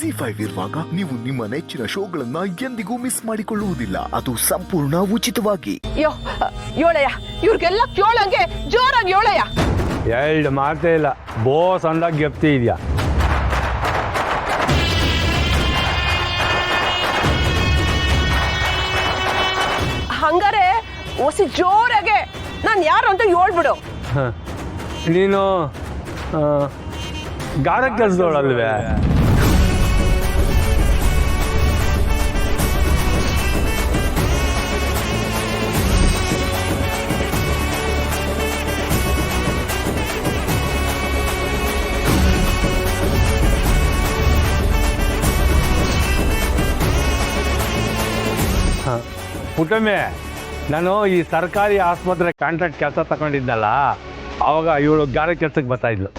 ZEE5 ಇರುವಾಗ ನೀವು ನಿಮ್ಮ ನೆಚ್ಚಿನ ಶೋಗಳನ್ನ ಎಂದಿಗೂ ಮಿಸ್ ಮಾಡಿಕೊಳ್ಳುವುದಿಲ್ಲ. ಅದು ಸಂಪೂರ್ಣ ಉಚಿತವಾಗಿ. ಯೋಳಯ್ಯ, ಇವ್ರಿಗೆಲ್ಲ ಕೇಳಂಗೆ ಜೋರಾಗಿ ಯೋಳಯ್ಯ. ಎರಡು ಮಾತೇ ಇಲ್ಲ, ಬೋಸ್ ಅಂದಾಗ ಗೆಪ್ತಿ ಇದೆಯಾ? ಹಂಗಾರೆ ಒಸಿ ಜೋರಾಗೆ ನಾನು ಯಾರು ಅಂತ ಹೇಳ್ಬಿಡು. ನೀನು ಗಾರ ಕೆಲಸದವಳಲ್ವೇ? ಪುಟ್ಟಮ್ಮೆ, ನಾನು ಈ ಸರ್ಕಾರಿ ಆಸ್ಪತ್ರೆ ಕಾಂಟ್ರಾಕ್ಟ್ ಕೆಲಸ ತಗೊಂಡಿದ್ದಲ್ಲ, ಆವಾಗ ಇವಳು ಗಾರೆ ಕೆಲಸಕ್ಕೆ ಬರ್ತಾ ಇದ್ಲು.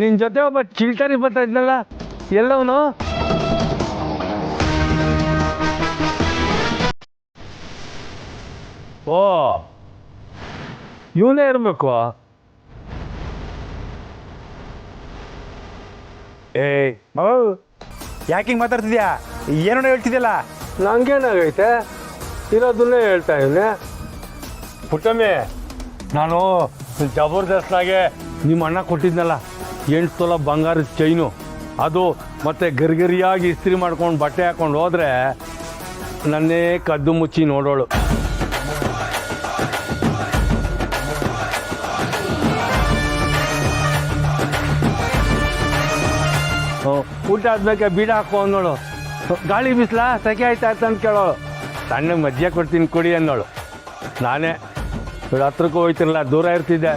ನಿನ್ನ ಜೊತೆ ಒಬ್ಬ ಚಿಲ್ಟರಿ ಬರ್ತಾ ಇದ್ನಲ್ಲ, ಎಲ್ಲವನು? ಓ, ಇವನೇ ಇರಬೇಕು. ಏಯ್ ಯಾಕೆ ಹಿಂಗೆ ಮಾತಾಡ್ತಿದ್ಯಾ? ಏನೋ ಹೇಳ್ತಿದ್ಯಲ್ಲ. ನಂಗೇನಾಗೈತೆ, ಇರೋದನ್ನೇ ಹೇಳ್ತಾ ಇದ್ದೀನಿ. ಪುಟ್ಟಮ್ಮೆ, ನಾನು ಜಬರ್ದಸ್ತಾಗೆ ನಿಮ್ಮ ಅಣ್ಣ ಕೊಟ್ಟಿದ್ನಲ್ಲ 8 ತೊಲ ಬಂಗಾರದ ಚೈನು, ಅದು ಮತ್ತೆ ಗರಿಗರಿಯಾಗಿ ಇಸ್ತ್ರಿ ಮಾಡ್ಕೊಂಡು ಬಟ್ಟೆ ಹಾಕೊಂಡು ಹೋದರೆ ನನ್ನೇ ಕದ್ದು ಮುಚ್ಚಿ ನೋಡೋಳು. ಊಟ ಆದ್ಮೇಲೆ ಬೀಡ ಹಾಕೋ ಅನ್ನೋಳು. ಗಾಳಿ ಬಿಸ್ಲಾ ಸೆಕೆ ಆಯ್ತಾ ಅಂತ ಕೇಳೋಳು. ಸಣ್ಣ ಮಜ್ಜಿಗೆ ಕೊಡ್ತೀನಿ ಕುಡಿ ಅನ್ನೋಳು. ನಾನೇ ಇವಳು ಹತ್ರಕ್ಕೂ ಹೋಯ್ತಿರಲ್ಲ, ದೂರ ಇರ್ತಿದ್ದೆ.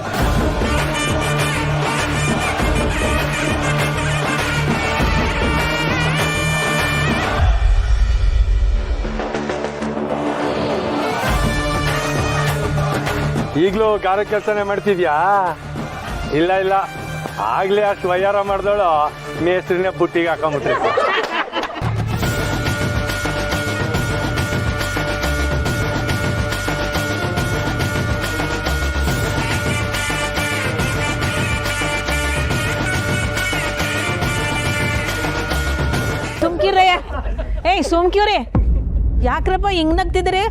ಈಗಲೂ ಗಾರ ಕೆಲಸನೇ ಮಾಡ್ತಿದ್ಯಾ? ಇಲ್ಲ ಇಲ್ಲ, ಆಗ್ಲೇ ಅಷ್ಟು ವಯ್ಯಾರ ಮಾಡ್ದವಳು ಮೇಸ್ತ್ರಿನೇ ಬುಟ್ಟಿಗೆ ಹಾಕೊಂಬಿಟ್ರಿ. ಸುಮ್ಕಿರ್ರಯ್ಯ. ಏಯ್ ಸುಮ್ಕಿವ್ರಿ, ಯಾಕ್ರಪ್ಪ ಹಿಂಗ್ ನಗ್ತಿದ್ರಿ?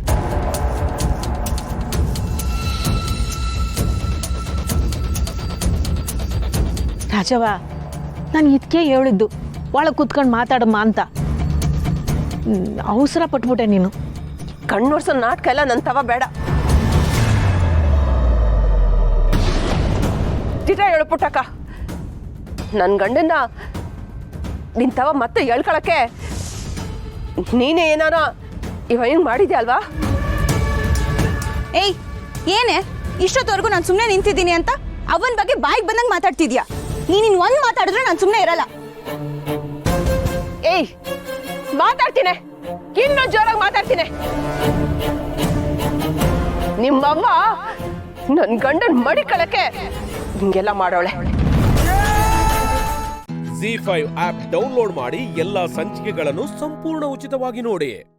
ರಾಜವ್ವ, ನಾನು ಇದಕ್ಕೆ ಹೇಳಿದ್ದು ಒಳಗೆ ಕೂತ್ಕೊಂಡು ಮಾತಾಡಮ್ಮ ಅಂತ. ಅವಸರ ಪಟ್ಬಿಟ್ಟೆ ನೀನು. ಕಣ್ಣೋಡ್ಸೋ ನಾಟಕ ಎಲ್ಲ ನನ್ನ ತವ ಬೇಡ. ದಿಟ ಹೇಳು ಪುಟ್ಟಕ್ಕ, ನನ್ನ ಗಂಡನ್ನ ನಿನ್ ತವ ಮತ್ತೆ ಹೇಳ್ಕೊಳಕ್ಕೆ ನೀನೇ ಏನಾರ ಹಿಂಗ್ ಮಾಡಿದ್ಯಾ ಅಲ್ವಾ? ಏಯ್, ಏನೇ ಇಷ್ಟೊತ್ತವರೆಗೂ ನಾನು ಸುಮ್ಮನೆ ನಿಂತಿದ್ದೀನಿ ಅಂತ ಅವನ ಬಗ್ಗೆ ಬಾಯಿಗೆ ಬಂದಂಗೆ ಮಾತಾಡ್ತಿದ್ಯಾ? ನೀನು ಒಂದು ಮಾತಾಡಿದ್ರೆ ನಾನು ಸುಮ್ಮನೆ ಇರಲ್ಲ. ಏಯ್, ಮಾತಾಡ್ತೀನಿ, ಇನ್ನೂ ಜೋರಾಗಿ ಮಾತಾಡ್ತೀನಿ. ನಿಮ್ಮವ್ವ ನನ್ನ ಗಂಡನ್ ಮಡಿಕಳಕ್ಕೆ ಹಿಂಗೆಲ್ಲ ಮಾಡೋಳೆ. ZEE5 ಆಪ್ ಡೌನ್ಲೋಡ್ ಮಾಡಿ ಎಲ್ಲಾ ಸಂಚಿಕೆಗಳನ್ನು ಸಂಪೂರ್ಣ ಉಚಿತವಾಗಿ ನೋಡಿ.